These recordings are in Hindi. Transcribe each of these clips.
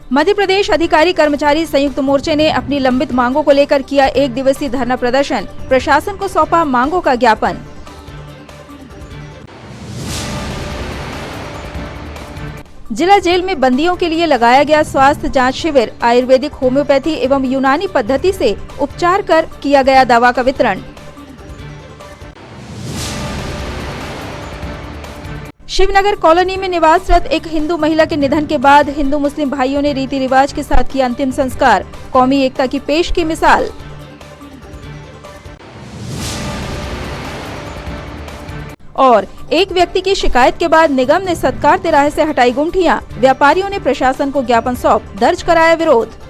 मध्य प्रदेश अधिकारी कर्मचारी संयुक्त मोर्चे ने अपनी लंबित मांगों को लेकर किया 1 दिवसीय धरना प्रदर्शन, प्रशासन को सौंपा मांगों का ज्ञापन। जिला जेल में बंदियों के लिए लगाया गया स्वास्थ्य जांच शिविर, आयुर्वेदिक, होम्योपैथी एवं यूनानी पद्धति से उपचार कर किया गया दवा का वितरण। शिवनगर कॉलोनी में निवासरत एक हिंदू महिला के निधन के बाद हिंदू मुस्लिम भाइयों ने रीति रिवाज के साथ किया अंतिम संस्कार, कौमी एकता की पेश की मिसाल। और एक व्यक्ति की शिकायत के बाद निगम ने सत्कार तिराहे से हटाई गुमटियां, व्यापारियों ने प्रशासन को ज्ञापन सौंप दर्ज कराया विरोध।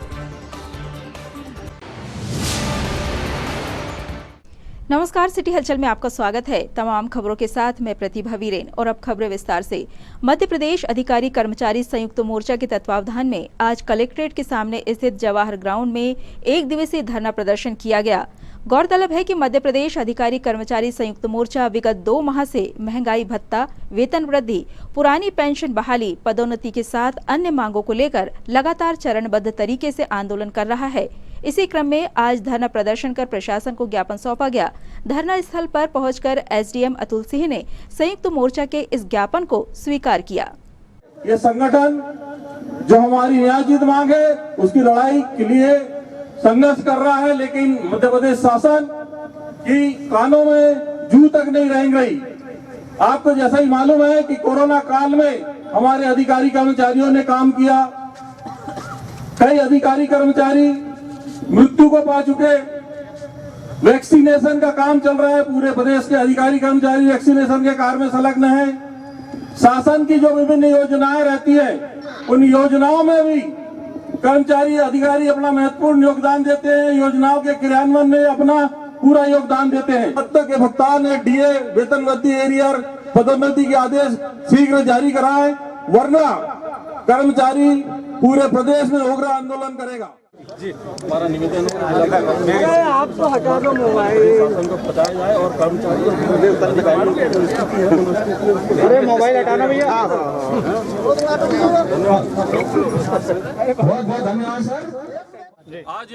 नमस्कार, सिटी हलचल में आपका स्वागत है। तमाम खबरों के साथ मैं प्रतिभा वीरेन और अब खबरें विस्तार से। मध्य प्रदेश अधिकारी कर्मचारी संयुक्त मोर्चा के तत्वावधान में आज कलेक्ट्रेट के सामने स्थित जवाहर ग्राउंड में 1 दिवसीय धरना प्रदर्शन किया गया। गौरतलब है कि मध्य प्रदेश अधिकारी कर्मचारी संयुक्त मोर्चा विगत 2 माह से महंगाई भत्ता, वेतन वृद्धि, पुरानी पेंशन बहाली, पदोन्नति के साथ अन्य मांगों को लेकर लगातार चरणबद्ध तरीके से आंदोलन कर रहा है। इसी क्रम में आज धरना प्रदर्शन कर प्रशासन को ज्ञापन सौंपा गया। धरना स्थल पर पहुंचकर एसडीएम अतुल सिंह ने संयुक्त मोर्चा के इस ज्ञापन को स्वीकार किया। ये संगठन जो हमारी न्यायोचित मांग है उसकी लड़ाई के लिए संघर्ष कर रहा है, लेकिन मध्य प्रदेश शासन की कानों में जू तक नहीं रह गई। आपको जैसा ही मालूम है कि कोरोना काल में हमारे अधिकारी कर्मचारियों ने काम किया, कई अधिकारी कर्मचारी मृत्यु को पा चुके। वैक्सीनेशन का काम चल रहा है, पूरे प्रदेश के अधिकारी कर्मचारी वैक्सीनेशन के कार्य में संलग्न है। शासन की जो विभिन्न योजनाएं रहती है उन योजनाओं में भी कर्मचारी अधिकारी अपना महत्वपूर्ण योगदान देते हैं, योजनाओं के क्रियान्वयन में अपना पूरा योगदान देते हैं। अब तक के भुगतान डीए, वेतन वृद्धि, एरियर, पदोन्नति के आदेश शीघ्र जारी कराएं, वरना कर्मचारी पूरे प्रदेश में उग्र आंदोलन करेगा। जी, हमारा निवेदन है आपको हटा दो मोबाइल, शासन को बताया जाए और कर्मचारियों अरे मोबाइल हटाना भैया। बहुत बहुत धन्यवाद सर। आज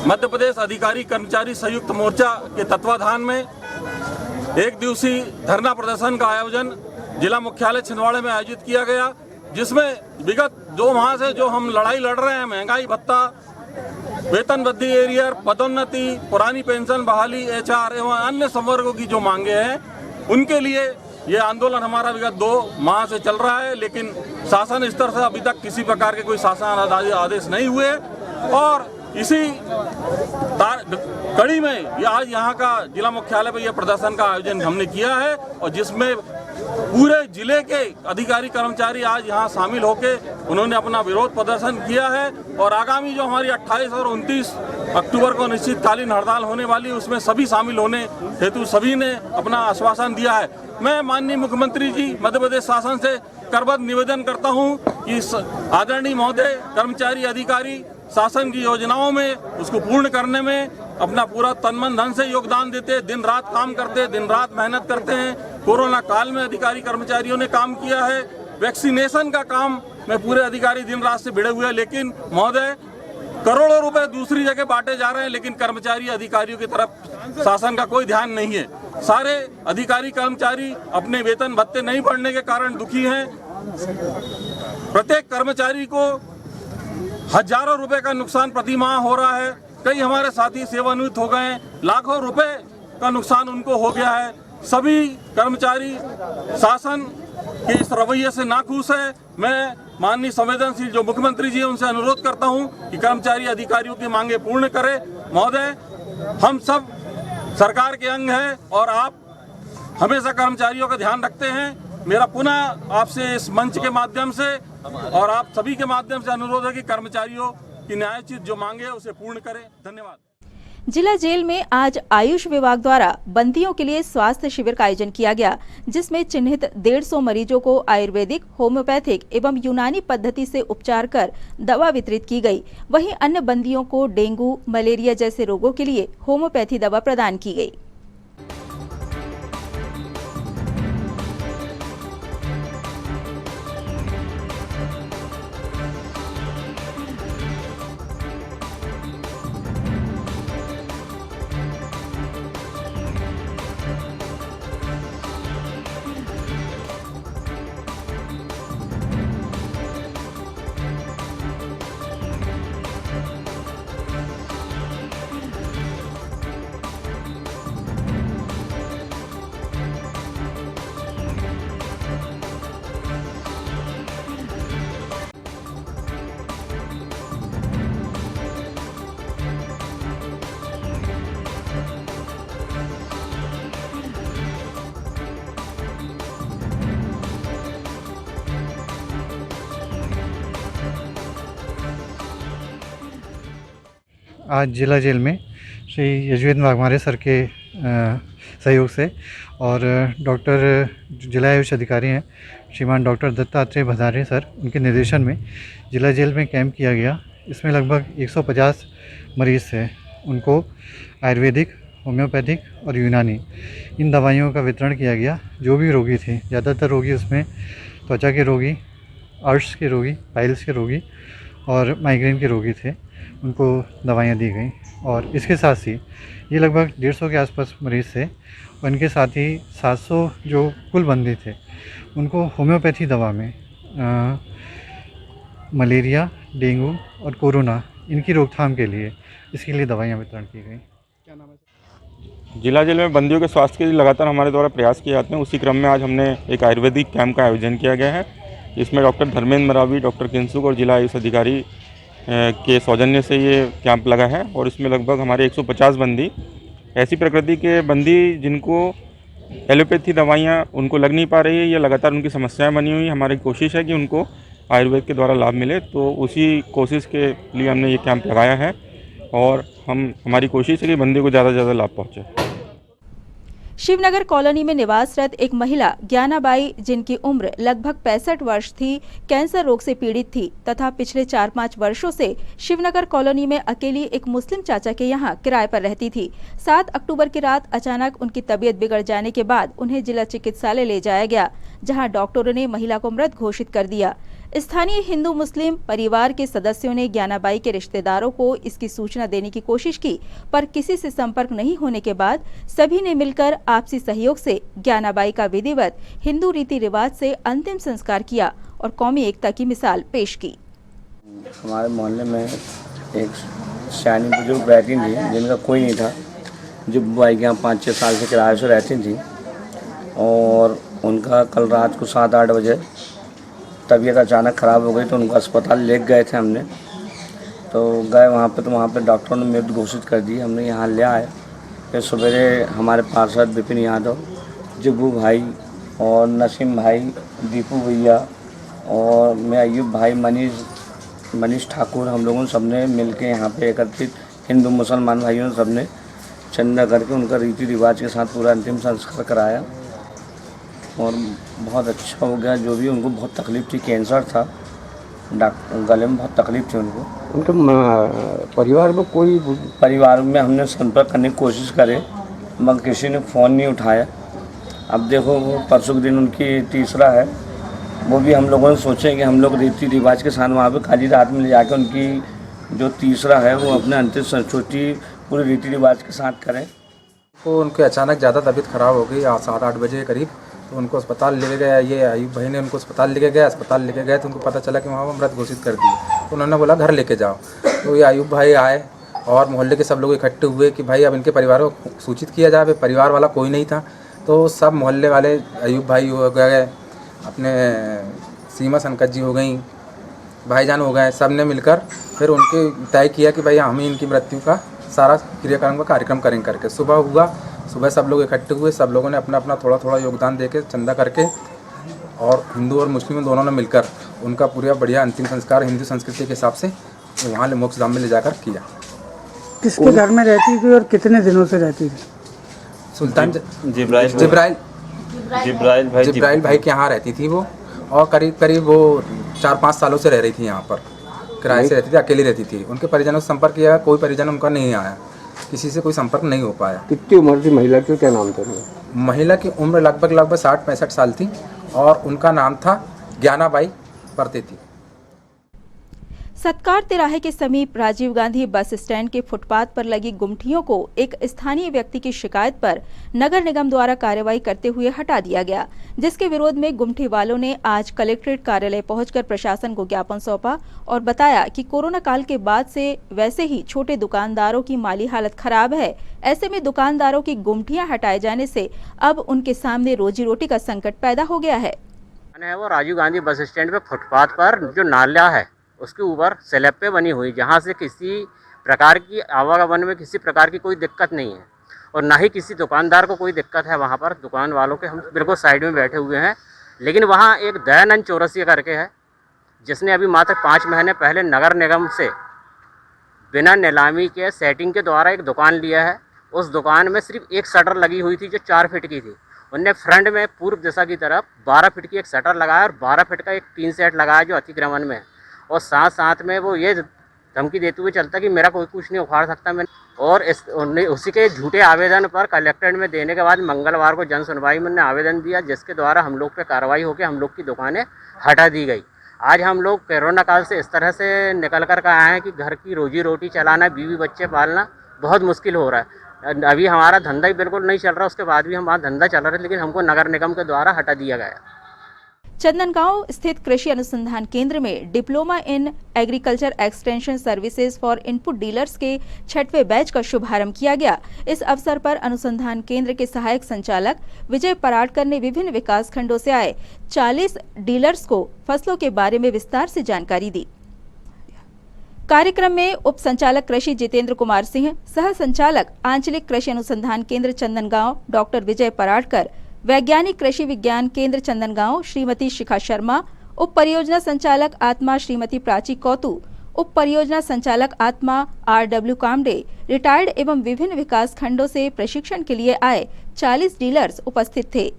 मध्य प्रदेश अधिकारी कर्मचारी संयुक्त मोर्चा के तत्वाधान में 1 दिवसीय धरना प्रदर्शन का आयोजन जिला मुख्यालय छिंदवाड़ा में आयोजित किया गया, जिसमें विगत 2 माह से जो हम लड़ाई लड़ रहे हैं, महंगाई भत्ता, वेतन वृद्धि, एरियर, पदोन्नति, पुरानी पेंशन बहाली, एचआर एवं अन्य संवर्गों की जो मांगे हैं उनके लिए ये आंदोलन हमारा विगत 2 माह से चल रहा है, लेकिन शासन स्तर से अभी तक किसी प्रकार के कोई शासन आदेश नहीं हुए। और इसी कड़ी में ये आज यहाँ का जिला मुख्यालय पर यह प्रदर्शन का आयोजन हमने किया है, और जिसमें पूरे जिले के अधिकारी कर्मचारी आज यहाँ शामिल होके उन्होंने अपना विरोध प्रदर्शन किया है। और आगामी जो हमारी 28 और 29 अक्टूबर को निश्चितकालीन हड़ताल होने वाली, उसमें सभी शामिल होने हेतु सभी ने अपना आश्वासन दिया है। मैं माननीय मुख्यमंत्री जी मध्य प्रदेश शासन से करबद्ध निवेदन करता हूँ कि आदरणीय महोदय कर्मचारी अधिकारी शासन की योजनाओं में उसको पूर्ण करने में अपना पूरा तन मन धन से योगदान देते, दिन रात काम करते, दिन रात मेहनत करते हैं। कोरोना काल में अधिकारी कर्मचारियों ने काम किया है, वैक्सीनेशन का काम में पूरे अधिकारी दिन रात से भिड़े हुए हैं, लेकिन महोदय करोड़ों रुपए दूसरी जगह बांटे जा रहे हैं, लेकिन कर्मचारी अधिकारियों की तरफ शासन का कोई ध्यान नहीं है। सारे अधिकारी कर्मचारी अपने वेतन भत्ते नहीं बढ़ने के कारण दुखी हैं। प्रत्येक कर्मचारी को हजारों रुपए का नुकसान प्रति माह हो रहा है। कई हमारे साथी सेवानिवृत्त हो गए हैं, लाखों रुपए का नुकसान उनको हो गया है। सभी कर्मचारी शासन के इस रवैये से नाखुश है। मैं माननीय संवेदनशील जो मुख्यमंत्री जी हैं उनसे अनुरोध करता हूं कि कर्मचारी अधिकारियों की मांगे पूर्ण करें। महोदय, हम सब सरकार के अंग हैं और आप हमेशा कर्मचारियों का ध्यान रखते हैं। मेरा पुनः आपसे इस मंच के माध्यम से और आप सभी के माध्यम से अनुरोध है कि कर्मचारियों की न्यायोचित जो मांगे है उसे पूर्ण करें। धन्यवाद। जिला जेल में आज आयुष विभाग द्वारा बंदियों के लिए स्वास्थ्य शिविर का आयोजन किया गया, जिसमें चिन्हित 150 मरीजों को आयुर्वेदिक, होम्योपैथिक एवं यूनानी पद्धति से उपचार कर दवा वितरित की गई। वहीं अन्य बंदियों को डेंगू, मलेरिया जैसे रोगों के लिए होम्योपैथी दवा प्रदान की गई। आज जिला जेल में श्री यजवेंद्र वाघमारे सर के सहयोग से और डॉक्टर जिला आयुष अधिकारी हैं श्रीमान डॉक्टर दत्तात्रेय भदारे सर, उनके निर्देशन में जिला जेल में कैंप किया गया। इसमें लगभग 150 मरीज़ थे। उनको आयुर्वेदिक, होम्योपैथिक और यूनानी इन दवाइयों का वितरण किया गया। जो भी रोगी थे, ज़्यादातर रोगी उसमें त्वचा के रोगी, अर्श के रोगी, पाइल्स के रोगी और माइग्रेन के रोगी थे, उनको दवाइयाँ दी गई। और इसके साथ ही ये लगभग 150 के आसपास मरीज़ थे। और इनके साथ ही 700 जो कुल बंदी थे उनको होम्योपैथी दवा में मलेरिया, डेंगू और कोरोना इनकी रोकथाम के लिए इसके लिए दवाइयाँ वितरण की गई। क्या नाम है? जिला जेल में बंदियों के स्वास्थ्य के लिए लगातार हमारे द्वारा प्रयास किए जाते हैं। उसी क्रम में आज हमने एक आयुर्वेदिक कैंप का आयोजन किया गया है। इसमें डॉक्टर धर्मेंद्र मरावी, डॉक्टर किंसुक और जिला आयुष अधिकारी के सौजन्य से ये कैंप लगा है। और इसमें लगभग हमारे 150 बंदी, ऐसी प्रकृति के बंदी जिनको एलोपैथी दवाइयाँ उनको लग नहीं पा रही है, ये लगातार उनकी समस्याएं बनी हुई। हमारी कोशिश है कि उनको आयुर्वेद के द्वारा लाभ मिले, तो उसी कोशिश के लिए हमने ये कैंप लगाया है और हमारी कोशिश है कि बंदी को ज़्यादा से ज़्यादा लाभ पहुँचे। शिवनगर कॉलोनी में निवासरत एक महिला ज्ञानाबाई, जिनकी उम्र लगभग 65 वर्ष थी, कैंसर रोग से पीड़ित थी तथा पिछले 4-5 वर्षों से शिवनगर कॉलोनी में अकेली एक मुस्लिम चाचा के यहां किराए पर रहती थी। 7 अक्टूबर की रात अचानक उनकी तबीयत बिगड़ जाने के बाद उन्हें जिला चिकित्सालय ले जाया गया, जहां डॉक्टरों ने महिला को मृत घोषित कर दिया। स्थानीय हिंदू मुस्लिम परिवार के सदस्यों ने ज्ञानाबाई के रिश्तेदारों को इसकी सूचना देने की कोशिश की, पर किसी से संपर्क नहीं होने के बाद सभी ने मिलकर आपसी सहयोग से ज्ञानाबाई का विधिवत हिंदू रीति रिवाज से अंतिम संस्कार किया और कौमी एकता की मिसाल पेश की। हमारे मोहल्ले में एक सियानी बुजुर्ग रहती थी, जिनका कोई नहीं था, जो बुआई के यहाँ 5-6 साल से किराए से रहती थी। और उनका कल रात को 7-8 बजे तबीयत अचानक ख़राब हो गई, तो उनको अस्पताल ले गए थे हमने। तो गए वहाँ पे डॉक्टरों ने मृत घोषित कर दी। हमने यहाँ ले आए। फिर सवेरे हमारे पार्षद विपिन यादव, जुब्बू भाई और नसीम भाई, दीपू भैया और मैं अयूब भाई, मनीष ठाकुर, हम लोगों सबने मिलके यहाँ पे एकत्रित हिंदू मुसलमान भाइयों ने सबने चंदा करके उनका रीति रिवाज के साथ पूरा अंतिम संस्कार कराया और बहुत अच्छा हो गया। जो भी उनको बहुत तकलीफ़ थी, कैंसर था, गले में बहुत तकलीफ़ थी उनको। उनके परिवार में परिवार में हमने संपर्क करने की कोशिश करे, मगर किसी ने फ़ोन नहीं उठाया। अब देखो, वो परसों के दिन उनकी तीसरा है, वो भी हम लोगों ने सोचे कि हम लोग रीति रिवाज के साथ वहाँ पे खाली रात में ले जाकर उनकी जो तीसरा है वो अपने अंतिम संस्कृति पूरे रीति रिवाज के साथ करें। तो उनके अचानक ज़्यादा तबीयत ख़राब हो गई 7-8 बजे करीब, तो उनको अस्पताल लेके गया। ये अयूब भाई ने उनको अस्पताल लेके गए तो उनको पता चला कि वहाँ मृत घोषित कर दिए। तो उन्होंने बोला घर लेके जाओ। तो ये अयूब भाई आए और मोहल्ले के सब लोग इकट्ठे हुए कि भाई अब इनके परिवार को सूचित किया जाए। परिवार वाला कोई नहीं था, तो सब मोहल्ले वाले, अयूब भाई हो गए, अपने सीमा संकट जी हो गई, भाईजान हो गए, सब ने मिलकर फिर उनके तय किया कि भाई हम ही इनकी मृत्यु का सारा क्रियाक्रम का कार्यक्रम करेंगे करके। सुबह सब लोग इकट्ठे हुए, सब लोगों ने अपना अपना थोड़ा जयोगदान देके, चंदा करके, और हिंदू और मुस्लिम दोनों ने मिलकर उनका पूरा बढ़िया अंतिम संस्कार हिंदू संस्कृति के हिसाब से वहाँ मोक्षधाम में ले जाकर किया। किसके घर में रहती थी और कितने दिनों से रहती थी? सुल्तान जिब्राइल भाई के यहाँ रहती थी वो, और करीब वो 4-5 सालों से रह रही थी यहाँ पर, किराए से रहती थी, अकेली रहती थी। उनके परिजनों से संपर्क किया, कोई परिजन उनका नहीं आया, किसी से कोई संपर्क नहीं हो पाया। कितनी उम्र थी महिला की, क्या नाम था? महिला की उम्र लगभग 60-65 साल थी और उनका नाम था ज्ञानाबाई परते थी। सत्कार तिराहे के समीप राजीव गांधी बस स्टैंड के फुटपाथ पर लगी गुमटियों को एक स्थानीय व्यक्ति की शिकायत पर नगर निगम द्वारा कार्रवाई करते हुए हटा दिया गया, जिसके विरोध में गुमटी वालों ने आज कलेक्ट्रेट कार्यालय पहुंचकर प्रशासन को ज्ञापन सौंपा और बताया कि कोरोना काल के बाद से वैसे ही छोटे दुकानदारों की माली हालत खराब है। ऐसे में दुकानदारों की गुमटियां हटाए जाने से अब उनके सामने रोजी रोटी का संकट पैदा हो गया है। वो राजीव गांधी बस स्टैंड पे फुटपाथ पर जो नाला है उसके ऊपर स्लैब पे बनी हुई, जहाँ से किसी प्रकार की आवागमन में किसी प्रकार की कोई दिक्कत नहीं है और ना ही किसी दुकानदार को कोई दिक्कत है। वहाँ पर दुकान वालों के हम बिल्कुल साइड में बैठे हुए हैं, लेकिन वहाँ एक दयानंद चौरसिया करके है, जिसने अभी मात्र 5 महीने पहले नगर निगम से बिना नीलामी के सेटिंग के द्वारा एक दुकान लिया है। उस दुकान में सिर्फ एक शटर लगी हुई थी जो 4 फीट की थी। उनने फ्रंट में पूर्व दिशा की तरफ 12 फीट की एक शटर लगाया और 12 फीट का एक टीन सेट लगाया जो अतिक्रमण में है, और साथ साथ में वो ये धमकी देते हुए चलता कि मेरा कोई कुछ नहीं उखाड़ सकता। मैं और उसी के झूठे आवेदन पर कलेक्ट्रेट में देने के बाद मंगलवार को जन सुनवाई में उन्होंने आवेदन दिया, जिसके द्वारा हम लोग पे कार्रवाई होकर हम लोग की दुकानें हटा दी गई। आज हम लोग कोरोना काल से इस तरह से निकल कर आए हैं कि घर की रोजी रोटी चलाना, बीवी बच्चे पालना बहुत मुश्किल हो रहा है। अभी हमारा धंधा ही बिल्कुल नहीं चल रहा, उसके बाद भी हमारा धंधा चल रहा है, लेकिन हमको नगर निगम के द्वारा हटा दिया गया। चंदनगांव स्थित कृषि अनुसंधान केंद्र में diploma in agriculture extension services for input dealers के 6वें बैच का शुभारंभ किया गया। इस अवसर पर अनुसंधान केंद्र के सहायक संचालक विजय पराडकर ने विभिन्न विकास खंडों से आए 40 डीलर्स को फसलों के बारे में विस्तार से जानकारी दी। कार्यक्रम में उप संचालक कृषि जितेंद्र कुमार सिंह, सह संचालक आंचलिक कृषि अनुसंधान केंद्र चंदनगांव डॉक्टर विजय पराडकर, वैज्ञानिक कृषि विज्ञान केंद्र चंदनगांव श्रीमती शिखा शर्मा, उप परियोजना संचालक आत्मा श्रीमती प्राची कौतु, उप परियोजना संचालक आत्मा RW कामडे, रिटायर्ड एवं विभिन्न विकास खंडों से प्रशिक्षण के लिए आए 40 डीलर्स उपस्थित थे।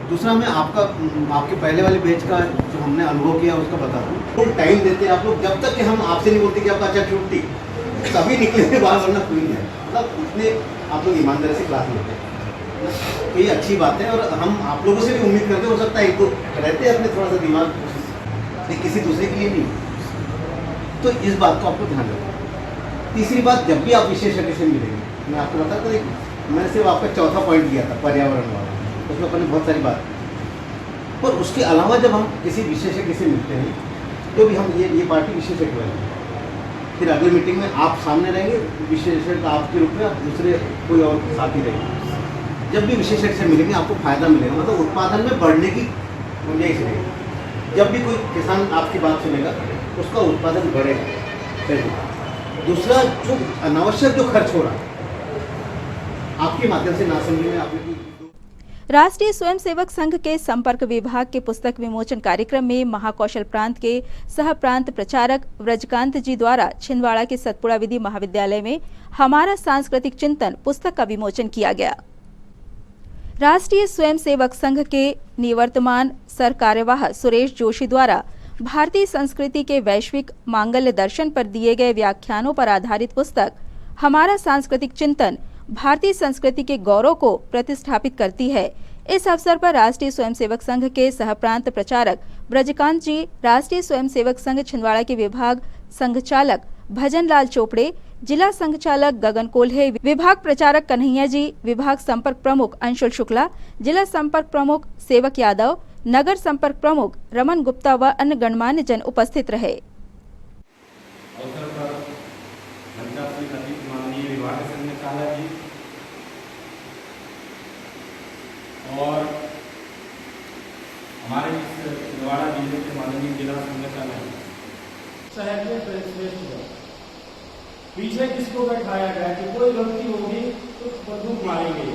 दूसरा मैं आपके पहले वाले बैच का जो हमने अनुभव किया उसका बता दूँ। तो टाइम देते हैं आप लोग, जब तक कि हम आपसे नहीं बोलते कि आपका अच्छा छुट्टी, तभी निकले बाहर, वरना कोई नहीं है। मतलब इतने आप लोग ईमानदारी से क्लास लेते हैं, तो ये अच्छी बात है। और हम आप लोगों से भी उम्मीद करते हो सकता है एक तो रहते हैं अपने थोड़ा सा दिमाग, किसी दूसरे के लिए नहीं, तो इस बात को आपको ध्यान रखना। तीसरी बात, जब भी आप विशेषज्ञ से मिलेंगे, मैं आपको बताता हूँ, मैंने सिर्फ आपका चौथा पॉइंट दिया था पर्यावरण वाला, उसमें अपने बहुत सारी बात, पर उसके अलावा जब हम किसी विशेषज्ञ से मिलते हैं तो भी हम ये पार्टी विशेषज्ञ बनेंगे। फिर अगली मीटिंग में आप सामने रहेंगे, विशेषज्ञ आपके रूप में, दूसरे कोई और साथी रहेंगे। जब भी विशेषज्ञ से मिलेंगे आपको फायदा मिलेगा, मतलब उत्पादन में बढ़ने की गुंजाइश रहेगी। जब भी कोई किसान आपकी बात सुनेगा उसका उत्पादन बढ़ेगा। दूसरा, जो अनावश्यक जो खर्च हो रहा है आपके माध्यम से ना समझने में आपने राष्ट्रीय स्वयंसेवक संघ के संपर्क विभाग के पुस्तक विमोचन कार्यक्रम में महाकौशल प्रांत के सह प्रांत प्रचारक व्रजकांत जी द्वारा छिंदवाड़ा के सतपुड़ा विधि महाविद्यालय में हमारा सांस्कृतिक चिंतन पुस्तक का विमोचन किया गया। राष्ट्रीय स्वयंसेवक संघ के निवर्तमान सर कार्यवाह सुरेश जोशी द्वारा भारतीय संस्कृति के वैश्विक मांगल्य दर्शन पर दिए गए व्याख्यानों पर आधारित पुस्तक हमारा सांस्कृतिक चिंतन भारतीय संस्कृति के गौरव को प्रतिष्ठापित करती है। इस अवसर पर राष्ट्रीय स्वयंसेवक संघ के सह प्रांत प्रचारक ब्रजकांत जी, राष्ट्रीय स्वयंसेवक संघ छिंदवाड़ा के विभाग संघचालक भजन लाल चोपड़े, जिला संघचालक गगन कोल्हे, विभाग प्रचारक कन्हैया जी, विभाग संपर्क प्रमुख अंशुल शुक्ला, जिला संपर्क प्रमुख सेवक यादव, नगर संपर्क प्रमुख रमन गुप्ता व अन्य गणमान्य जन उपस्थित रहे। और हमारे इस छिंदवाड़ा जिले के माननीय जिला संचालक शहर के श्रेष्ठ पीछे किसको बैठाया गया कि कोई गलती होगी तो बंदूक मारेंगे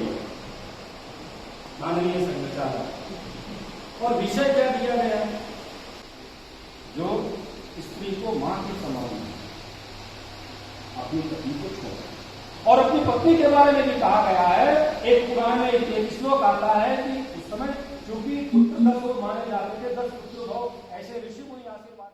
माननीय संचालक। और विषय क्या दिया गया, जो स्त्री को मां के समान अपनी पत्नी को छोड़ा। और अपनी पत्नी के बारे में भी कहा गया है, एक पुराने एक श्लोक आता है कि उस समय चूंकि पुत्र 10 लोग माने जाते थे, 10 पुत्र हो, ऐसे ऋषि को यहाँ से बात।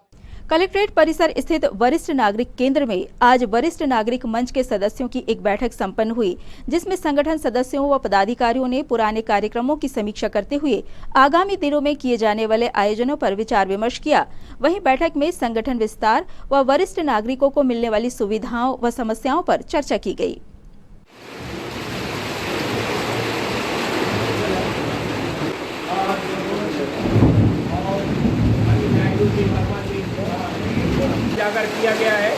कलेक्ट्रेट परिसर स्थित वरिष्ठ नागरिक केंद्र में आज वरिष्ठ नागरिक मंच के सदस्यों की एक बैठक संपन्न हुई, जिसमें संगठन सदस्यों व पदाधिकारियों ने पुराने कार्यक्रमों की समीक्षा करते हुए आगामी दिनों में किए जाने वाले आयोजनों पर विचार विमर्श किया। वहीं बैठक में संगठन विस्तार व वरिष्ठ नागरिकों को मिलने वाली सुविधाओं व समस्याओं पर चर्चा की गई। उजागर किया गया है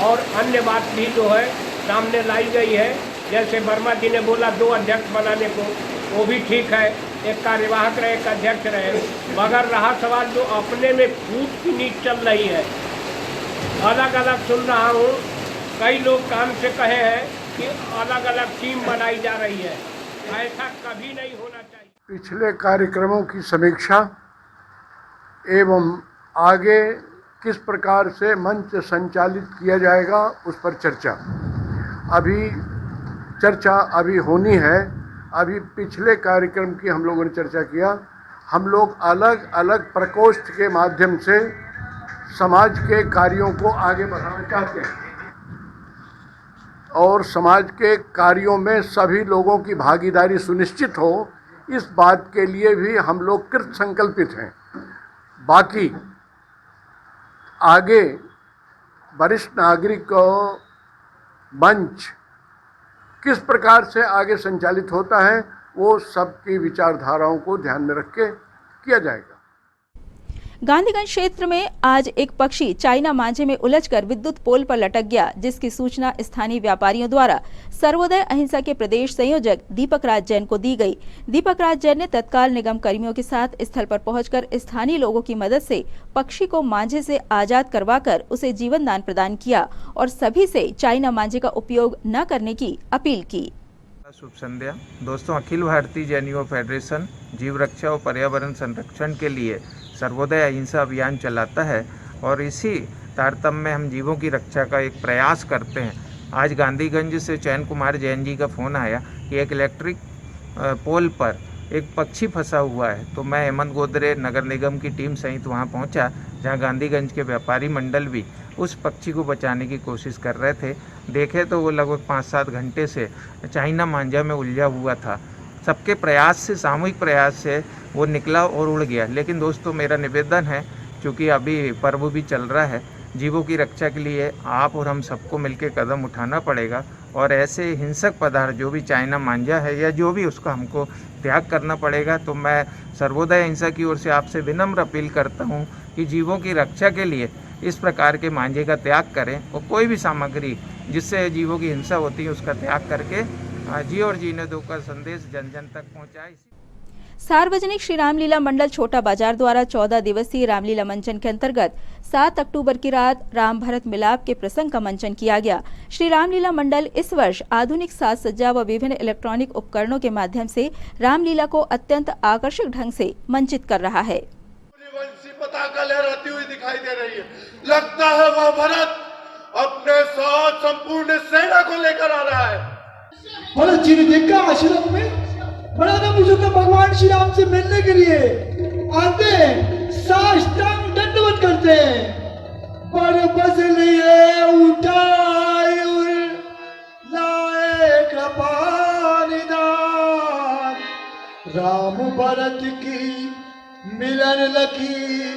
और अन्य बात भी जो है सामने लाई गई है। जैसे वर्मा जी ने बोला 2 अध्यक्ष बनाने को, वो भी ठीक है, एक कार्यवाहक रहे, एक अध्यक्ष रहे, मगर रहा सवाल जो अपने में फूट की नीति चल रही है, अलग अलग सुन रहा हूँ, कई लोग कान से कहे हैं कि अलग अलग टीम बनाई जा रही है, ऐसा कभी नहीं होना चाहिए। पिछले कार्यक्रमों की समीक्षा एवं आगे किस प्रकार से मंच संचालित किया जाएगा उस पर चर्चा अभी होनी है। अभी पिछले कार्यक्रम की हम लोगों ने चर्चा किया। हम लोग अलग अलग प्रकोष्ठ के माध्यम से समाज के कार्यों को आगे बढ़ाना चाहते हैं और समाज के कार्यों में सभी लोगों की भागीदारी सुनिश्चित हो, इस बात के लिए भी हम लोग कृत संकल्पित हैं। बाकी आगे वरिष्ठ नागरिक मंच किस प्रकार से आगे संचालित होता है वो सबकी विचारधाराओं को ध्यान में रख के किया जाएगा। गांधीगंज क्षेत्र में आज एक पक्षी चाइना मांझे में उलझकर विद्युत पोल पर लटक गया, जिसकी सूचना स्थानीय व्यापारियों द्वारा सर्वोदय अहिंसा के प्रदेश संयोजक दीपक राज जैन को दी गई। दीपक राज जैन ने तत्काल निगम कर्मियों के साथ स्थल पर पहुंचकर स्थानीय लोगों की मदद से पक्षी को मांझे से आजाद करवाकर उसे जीवन दान प्रदान किया और सभी से चाइना मांझे का उपयोग न करने की अपील की। शुभ संध्या दोस्तों। अखिल भारतीय जैन युवा फेडरेशन जीव रक्षा और पर्यावरण संरक्षण के लिए सर्वोदय अहिंसा अभियान चलाता है और इसी तारतम्य में हम जीवों की रक्षा का एक प्रयास करते हैं। आज गांधीगंज से चैन कुमार जैन जी का फ़ोन आया कि एक इलेक्ट्रिक पोल पर एक पक्षी फंसा हुआ है, तो मैं हेमंत गोदरे नगर निगम की टीम सहित वहां पहुंचा, जहां गांधीगंज के व्यापारी मंडल भी उस पक्षी को बचाने की कोशिश कर रहे थे। देखे तो वो लगभग 5-7 घंटे से चाइना मांझा में उलझा हुआ था। सबके प्रयास से, सामूहिक प्रयास से वो निकला और उड़ गया। लेकिन दोस्तों मेरा निवेदन है, क्योंकि अभी पर्व भी चल रहा है, जीवों की रक्षा के लिए आप और हम सबको मिलकर कदम उठाना पड़ेगा और ऐसे हिंसक पदार्थ जो भी चाइना मांझा है या जो भी उसका हमको त्याग करना पड़ेगा। तो मैं सर्वोदय अहिंसा की ओर से आपसे विनम्र अपील करता हूँ कि जीवों की रक्षा के लिए इस प्रकार के मांझे का त्याग करें और कोई भी सामग्री जिससे जीवों की हिंसा होती है उसका त्याग करके जी और जीने दो का संदेश जन जन तक पहुँचाए। सार्वजनिक श्री रामलीला मंडल छोटा बाजार द्वारा 14 दिवसीय रामलीला मंचन के अंतर्गत 7 अक्टूबर की रात राम भरत मिलाप के प्रसंग का मंचन किया गया। श्री रामलीला मंडल इस वर्ष आधुनिक साज सज्जा व विभिन्न इलेक्ट्रॉनिक उपकरणों के माध्यम से रामलीला को अत्यंत आकर्षक ढंग से मंचित कर रहा है। पताका लहराती हुई दिखाई दे रही है। लगता है वह भरत अपने साथ संपूर्ण सेना को लेकर आ रहा है। भरत जी ने देखा आश्रम में बड़ा ना मुझे तो भगवान श्री राम से मिलने के लिए आते हैं, साष्टांग दंडवत करते हैं। पर बस लिए उठाए लाए कृपा निदान, राम भरत की मिलन लकी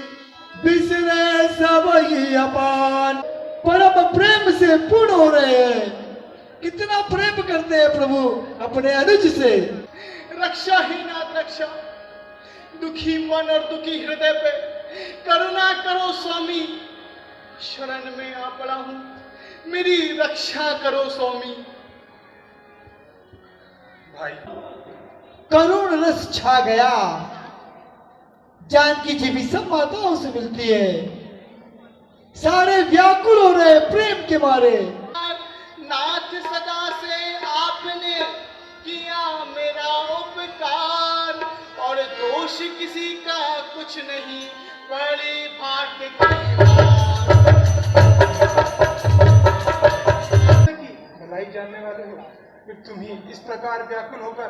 बिसरे सब ही अपान। परम प्रेम से पूर्ण हो रहे हैं। कितना प्रेम करते हैं प्रभु अपने अनुज से। रक्षा ही नाथ रक्षा, दुखी मन और दुखी हृदय पे करुणा करो स्वामी। शरण में आ पड़ा हूं, मेरी रक्षा करो स्वामी। भाई करुण रस छा गया, जानकी जी भी सब माताओं से मिलती है। सारे व्याकुल हो रहे प्रेम के मारे। नाथ सदा से आपने किया मेरा उपकार और दोष किसी का कुछ नहीं, बड़ी भाट भलाई जानने वाले हो, फिर तुम ही इस प्रकार व्याकुल होकर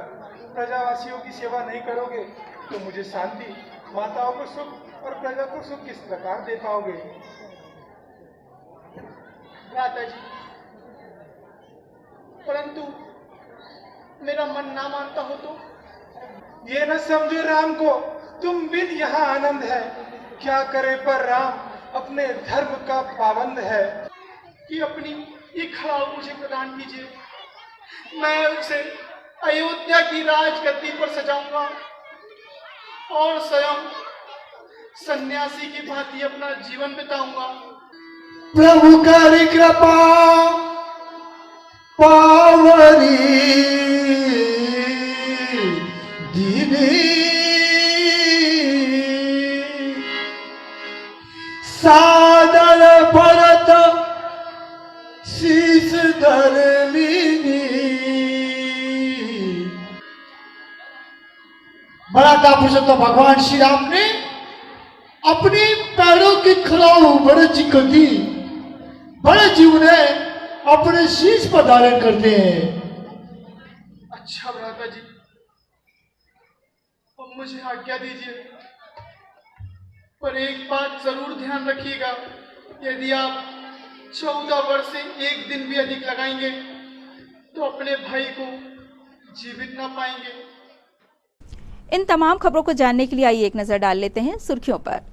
प्रजावासियों की सेवा नहीं करोगे तो मुझे शांति, माताओं को सुख और प्रजा को सुख किस प्रकार दे पाओगे। माता जी, परंतु मेरा मन ना मानता हो तो? ये न समझो राम को तुम बिन यहाँ आनंद है, क्या करे पर राम अपने धर्म का पाबंद है। कि अपनी ये खड़ाऊ मुझे प्रदान कीजिए, मैं उसे अयोध्या की राजगद्दी पर सजाऊंगा और स्वयं सन्यासी की भांति अपना जीवन बिताऊंगा। प्रभु कर कृपा पावरी दीनी, सादर भरत शीश धरलीनी। बड़ा था पुरुषोत्तम भगवान श्री राम ने अपनी करो कि खड़ाऊ बड़े जी कदी बड़े जीव ने अपने शीश पर धारण करते हैं। अच्छा भ्राता जी, अब मुझे आज्ञा दीजिए, पर एक बात जरूर ध्यान रखिएगा, यदि आप 14 वर्ष से एक दिन भी अधिक लगाएंगे तो अपने भाई को जीवित ना पाएंगे। इन तमाम खबरों को जानने के लिए आइए एक नजर डाल लेते हैं सुर्खियों पर।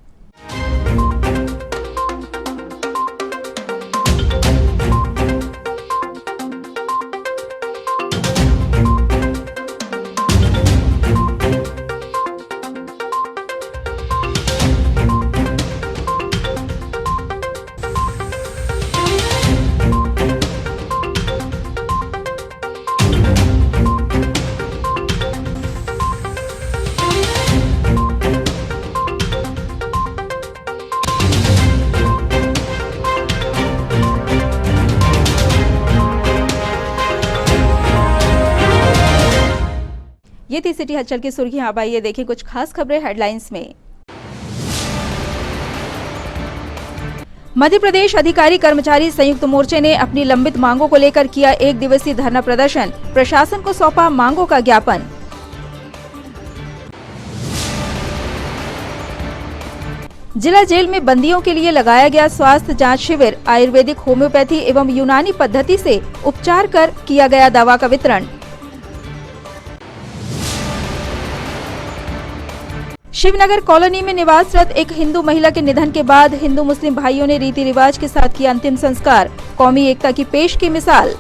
ये थी सिटी हलचल की सुर्खियां। अब आइए देखें कुछ खास खबरें हेडलाइंस में। मध्य प्रदेश अधिकारी कर्मचारी संयुक्त मोर्चे ने अपनी लंबित मांगों को लेकर किया 1 दिवसीय धरना प्रदर्शन, प्रशासन को सौंपा मांगों का ज्ञापन। जिला जेल में बंदियों के लिए लगाया गया स्वास्थ्य जांच शिविर, आयुर्वेदिक, होम्योपैथी एवं यूनानी पद्धति से उपचार कर किया गया दवा का वितरण। शिवनगर कॉलोनी में निवासरत एक हिंदू महिला के निधन के बाद हिंदू मुस्लिम भाइयों ने रीति रिवाज के साथ किया अंतिम संस्कार, कौमी एकता की पेश की मिसाल।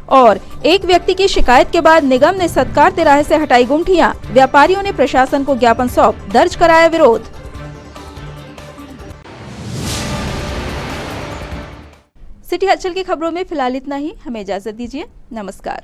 और एक व्यक्ति की शिकायत के बाद निगम ने सत्कार तिराहे से हटाई गुमटियां, व्यापारियों ने प्रशासन को ज्ञापन सौंप दर्ज कराया विरोध। सिटी हलचल की खबरों में फिलहाल इतना ही, हमें इजाजत दीजिए, नमस्कार।